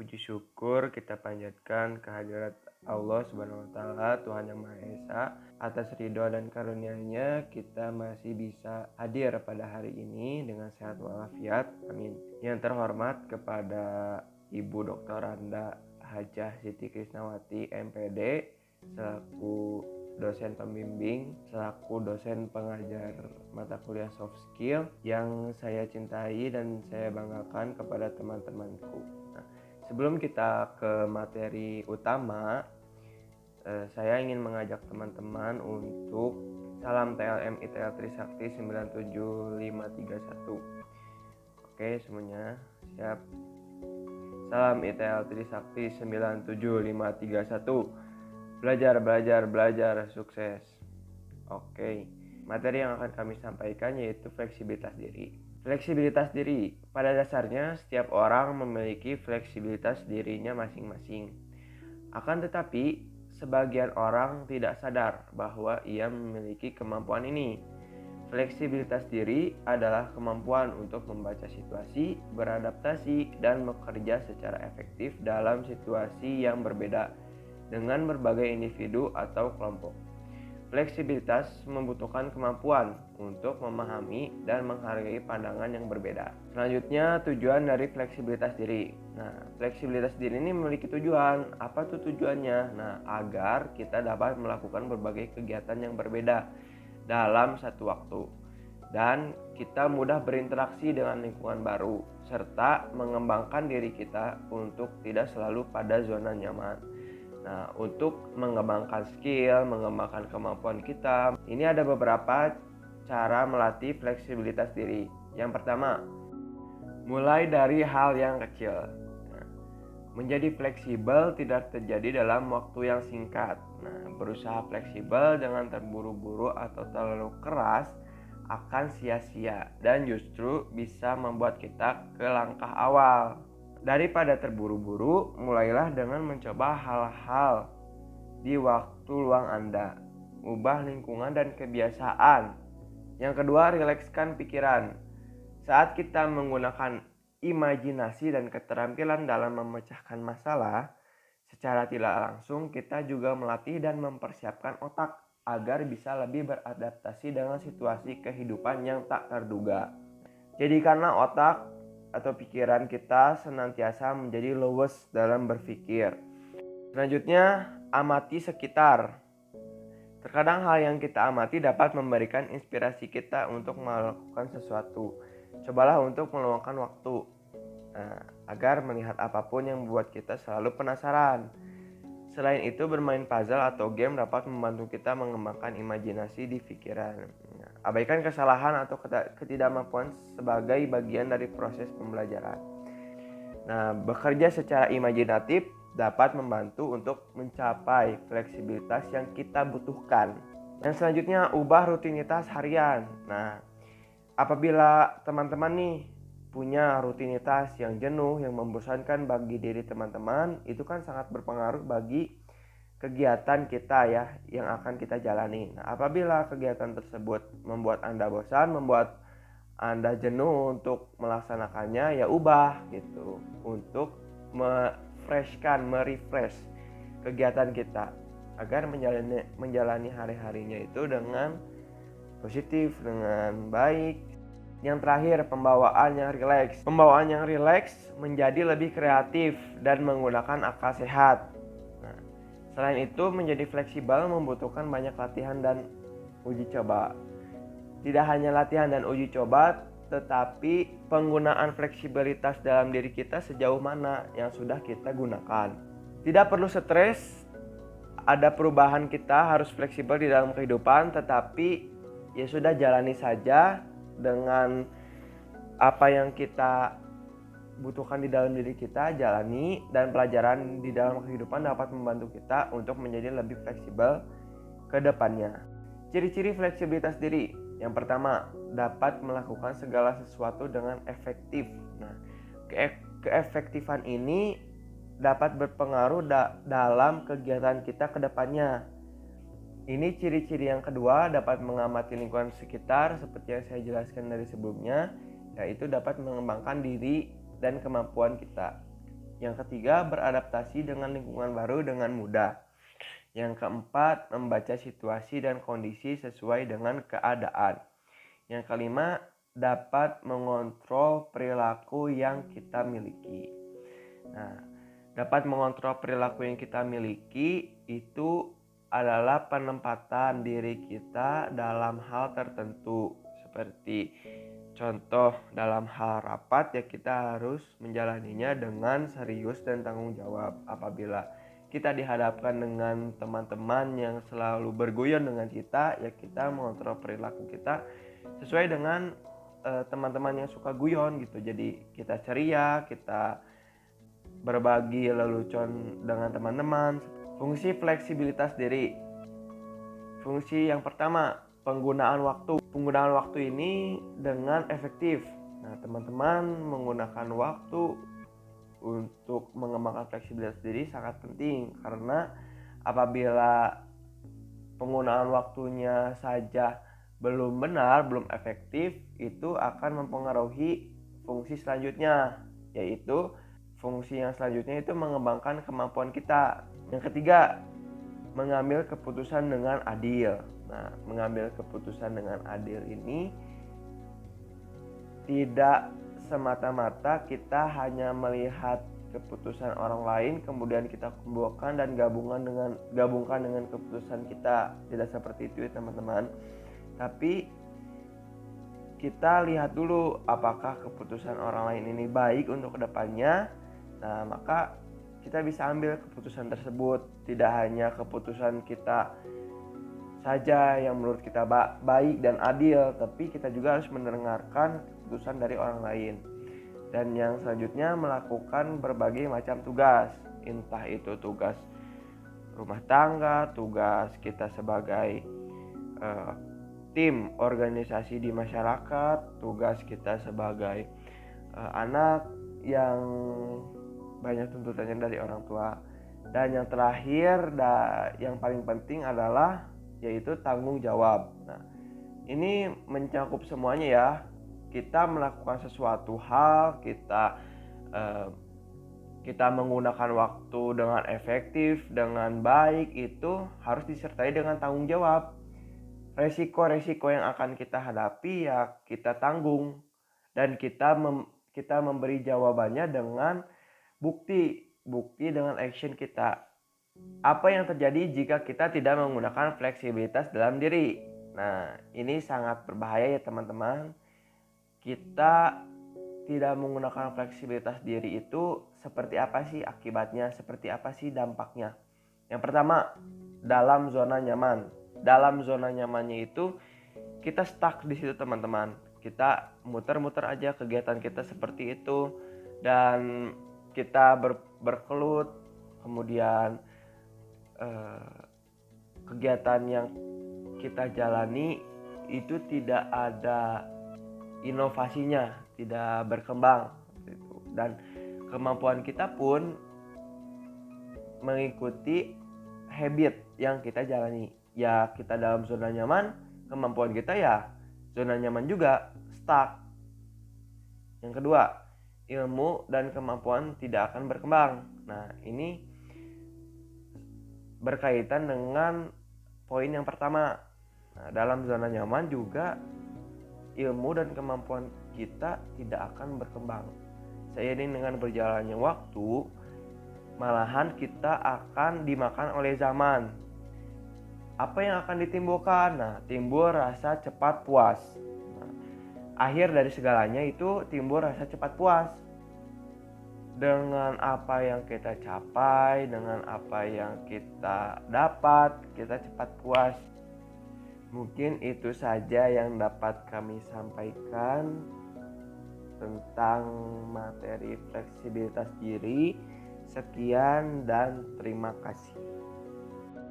Puji syukur kita panjatkan kehadirat Allah Subhanahu wa taala, Tuhan yang Maha Esa. Atas ridho dan karunia-Nya kita masih bisa hadir pada hari ini dengan sehat walafiat. Amin. Yang terhormat kepada Ibu Dr. Randa Hajah Siti Krisnawati MPD selaku dosen pembimbing, selaku dosen pengajar mata kuliah soft skill yang saya cintai dan saya banggakan kepada teman-temanku. Sebelum kita ke materi utama, saya ingin mengajak teman-teman untuk salam TLM ITL Trisakti 97531. Oke, semuanya siap. Salam ITL Trisakti 97531. Belajar, sukses. Oke, materi yang akan kami sampaikan yaitu fleksibilitas diri. Fleksibilitas diri, pada dasarnya setiap orang memiliki fleksibilitas dirinya masing-masing. Akan tetapi, sebagian orang tidak sadar bahwa ia memiliki kemampuan ini. Fleksibilitas diri adalah kemampuan untuk membaca situasi, beradaptasi, dan bekerja secara efektif dalam situasi yang berbeda dengan berbagai individu atau kelompok. Fleksibilitas membutuhkan kemampuan untuk memahami dan menghargai pandangan yang berbeda. Selanjutnya, tujuan dari fleksibilitas diri. Nah, fleksibilitas diri ini memiliki tujuan. Apa tuh tujuannya? Nah, agar kita dapat melakukan berbagai kegiatan yang berbeda dalam satu waktu. Dan kita mudah berinteraksi dengan lingkungan baru, serta mengembangkan diri kita untuk tidak selalu pada zona nyaman. Nah, untuk mengembangkan skill, mengembangkan kemampuan kita, ini ada beberapa cara melatih fleksibilitas diri. Yang pertama, mulai dari hal yang kecil. Nah, menjadi fleksibel tidak terjadi dalam waktu yang singkat. Nah, berusaha fleksibel dengan terburu-buru atau terlalu keras akan sia-sia dan justru bisa membuat kita ke langkah awal. Daripada terburu-buru, mulailah dengan mencoba hal-hal di waktu luang Anda. Ubah lingkungan dan kebiasaan. Yang kedua, rilekskan pikiran. Saat kita menggunakan imajinasi dan keterampilan dalam memecahkan masalah, secara tidak langsung kita juga melatih dan mempersiapkan otak agar bisa lebih beradaptasi dengan situasi kehidupan yang tak terduga. Jadikanlah otak atau pikiran kita senantiasa menjadi luwes dalam berpikir. Selanjutnya, amati sekitar. Terkadang hal yang kita amati dapat memberikan inspirasi kita untuk melakukan sesuatu. Cobalah untuk meluangkan waktu agar melihat apapun yang membuat kita selalu penasaran. Selain itu, bermain puzzle atau game dapat membantu kita mengembangkan imajinasi di pikiran. Abaikan kesalahan atau ketidakmampuan sebagai bagian dari proses pembelajaran. Nah, bekerja secara imajinatif dapat membantu untuk mencapai fleksibilitas yang kita butuhkan. Dan selanjutnya, ubah rutinitas harian. Nah, apabila teman-teman nih punya rutinitas yang jenuh, yang membosankan bagi diri teman-teman, itu kan sangat berpengaruh bagi kegiatan kita ya yang akan kita jalani. Nah, apabila kegiatan tersebut membuat Anda bosan, membuat Anda jenuh untuk melaksanakannya, ya ubah gitu untuk merefresh kegiatan kita agar menjalani hari-harinya itu dengan positif, dengan baik. Yang terakhir, pembawaan yang rileks. Pembawaan yang rileks menjadi lebih kreatif dan menggunakan akal sehat. Selain itu, menjadi fleksibel membutuhkan banyak latihan dan uji coba. Tidak hanya latihan dan uji coba, tetapi penggunaan fleksibilitas dalam diri kita sejauh mana yang sudah kita gunakan. Tidak perlu stres, ada perubahan kita harus fleksibel di dalam kehidupan, tetapi ya sudah jalani saja dengan apa yang kita butuhkan di dalam diri kita, jalani, dan pelajaran di dalam kehidupan dapat membantu kita untuk menjadi lebih fleksibel ke depannya. Ciri-ciri fleksibilitas diri. Yang pertama, dapat melakukan segala sesuatu dengan efektif. Nah, keefektifan ini dapat berpengaruh dalam kegiatan kita ke depannya. Ini ciri-ciri yang kedua, dapat mengamati lingkungan sekitar seperti yang saya jelaskan dari sebelumnya, yaitu dapat mengembangkan diri dan kemampuan kita. Yang ketiga, beradaptasi dengan lingkungan baru dengan mudah. Yang keempat, membaca situasi dan kondisi sesuai dengan keadaan. Yang kelima, dapat mengontrol perilaku yang kita miliki. Nah, dapat mengontrol perilaku yang kita miliki itu adalah penempatan diri kita dalam hal tertentu. Seperti contoh dalam hal rapat ya, kita harus menjalaninya dengan serius dan tanggung jawab. Apabila kita dihadapkan dengan teman-teman yang selalu berguyon dengan kita, ya kita mengontrol perilaku kita sesuai dengan teman-teman yang suka guyon gitu. Jadi kita ceria, kita berbagi lelucon dengan teman-teman. Fungsi fleksibilitas diri. Fungsi yang pertama, penggunaan waktu. Penggunaan waktu ini dengan efektif. Nah, teman-teman menggunakan waktu untuk mengembangkan fleksibilitas diri sangat penting, karena apabila penggunaan waktunya saja belum benar, belum efektif, itu akan mempengaruhi fungsi selanjutnya, yaitu fungsi yang selanjutnya itu mengembangkan kemampuan kita. Yang ketiga, mengambil keputusan dengan adil. Nah, mengambil keputusan dengan adil ini tidak semata-mata kita hanya melihat keputusan orang lain kemudian kita kumpulkan dan gabungkan dengan keputusan kita. Tidak seperti itu ya teman-teman. Tapi kita lihat dulu apakah keputusan orang lain ini baik untuk kedepannya. Nah, maka kita bisa ambil keputusan tersebut. Tidak hanya keputusan kita saja yang menurut kita baik dan adil, tapi kita juga harus mendengarkan keputusan dari orang lain. Dan yang selanjutnya, melakukan berbagai macam tugas, entah itu tugas rumah tangga, tugas kita sebagai tim organisasi di masyarakat, tugas kita sebagai anak yang banyak tuntutannya dari orang tua. Dan yang terakhir yang paling penting adalah yaitu tanggung jawab. Nah, ini mencakup semuanya ya. Kita melakukan sesuatu hal, kita menggunakan waktu dengan efektif, dengan baik, itu harus disertai dengan tanggung jawab. Resiko-resiko yang akan kita hadapi ya kita tanggung, dan kita memberi jawabannya dengan bukti dengan action kita. Apa yang terjadi jika kita tidak menggunakan fleksibilitas dalam diri? Nah, ini sangat berbahaya ya teman-teman. Kita tidak menggunakan fleksibilitas diri itu seperti apa sih akibatnya? Seperti apa sih dampaknya? Yang pertama, dalam zona nyaman. Dalam zona nyamannya itu kita stuck di situ teman-teman. Kita muter-muter aja kegiatan kita seperti itu, dan kita berkelut, kemudian kegiatan yang kita jalani itu tidak ada inovasinya, tidak berkembang gitu. Dan kemampuan kita pun mengikuti habit yang kita jalani. Ya kita dalam zona nyaman, kemampuan kita ya zona nyaman juga, stuck. Yang kedua, ilmu dan kemampuan tidak akan berkembang. Nah, ini berkaitan dengan poin yang pertama. Nah, dalam zona nyaman juga ilmu dan kemampuan kita tidak akan berkembang. Seiring dengan berjalannya waktu, malahan kita akan dimakan oleh zaman. Apa yang akan ditimbulkan? Nah, timbul rasa cepat puas. Akhir dari segalanya itu timbul rasa cepat puas. Dengan apa yang kita capai, dengan apa yang kita dapat, kita cepat puas. Mungkin itu saja yang dapat kami sampaikan tentang materi fleksibilitas diri. Sekian dan terima kasih.